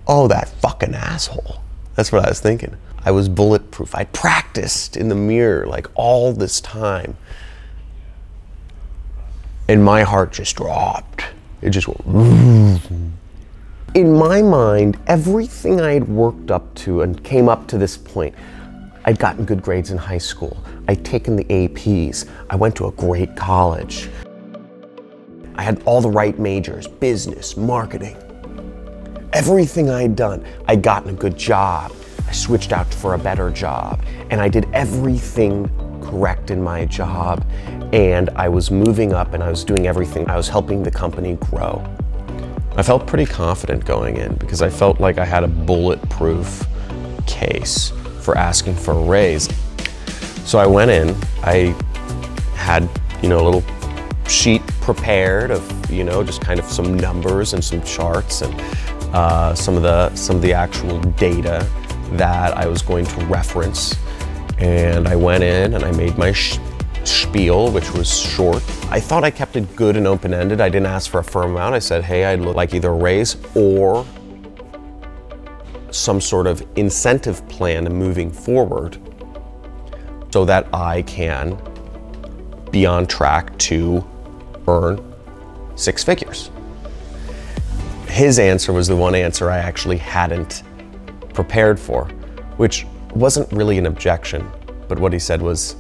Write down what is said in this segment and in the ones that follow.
oh, that fucking asshole. That's what I was thinking. I was bulletproof. I practiced in the mirror like all this time. And my heart just dropped. It just went. In my mind, everything I had worked up to and came up to this point, I'd gotten good grades in high school. I'd taken the APs. I went to a great college. I had all the right majors, business, marketing. Everything I'd done, I'd gotten a good job. I switched out for a better job, and I did everything correct in my job, and I was moving up and I was doing everything. I was helping the company grow. I felt pretty confident going in because I felt like I had a bulletproof case for asking for a raise. So I went in, I had, a little sheet prepared of, just kind of some numbers and some charts and some of the actual data that I was going to reference. And I went in and I made my spiel, which was short. I thought I kept it good and open-ended. I didn't ask for a firm amount. I said, hey, I'd like either a raise or some sort of incentive plan moving forward so that I can be on track to earn 6 figures. His answer was the one answer I actually hadn't prepared for, which wasn't really an objection, but what he said was,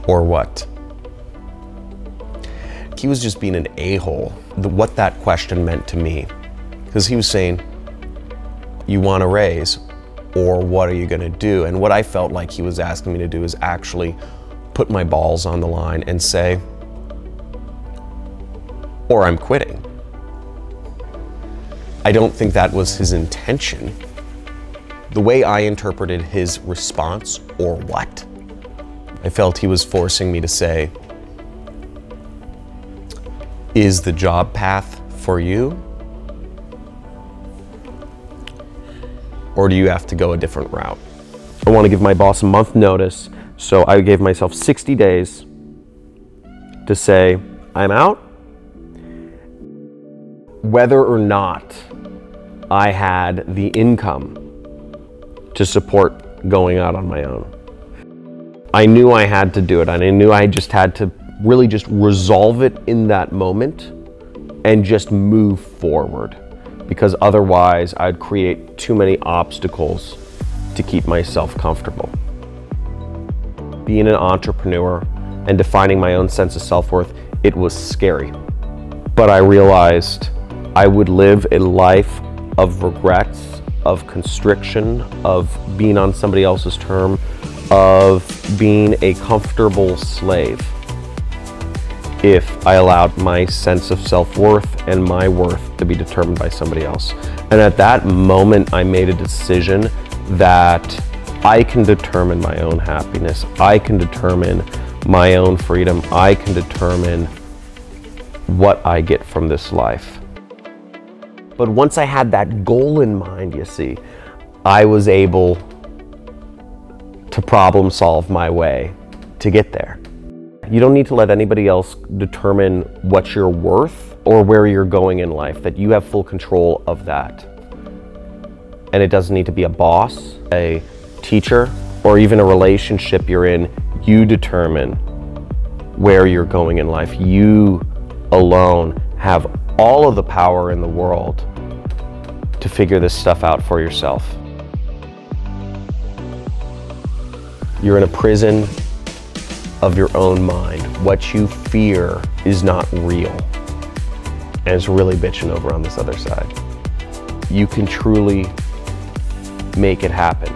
or what? He was just being an a-hole. What that question meant to me, because he was saying, you want a raise, or what are you gonna do? And what I felt like he was asking me to do is actually put my balls on the line and say, or I'm quitting. I don't think that was his intention. The way I interpreted his response, or what, I felt he was forcing me to say, is the job path for you? Or do you have to go a different route? I want to give my boss a month notice, so I gave myself 60 days to say, I'm out. Whether or not I had the income to support going out on my own. I knew I had to do it, and I knew I just had to really just resolve it in that moment and just move forward, because otherwise I'd create too many obstacles to keep myself comfortable. Being an entrepreneur and defining my own sense of self-worth, it was scary. But I realized I would live a life of regrets, of constriction, of being on somebody else's term, of being a comfortable slave if I allowed my sense of self-worth and my worth to be determined by somebody else. And at that moment, I made a decision that I can determine my own happiness. I can determine my own freedom. I can determine what I get from this life. But once I had that goal in mind, you see, I was able to problem solve my way to get there. You don't need to let anybody else determine what you're worth or where you're going in life, that you have full control of that. And it doesn't need to be a boss, a teacher, or even a relationship you're in. You determine where you're going in life. You alone have all of the power in the world to figure this stuff out for yourself. You're in a prison of your own mind. What you fear is not real, and it's really bitching over on this other side. You can truly make it happen.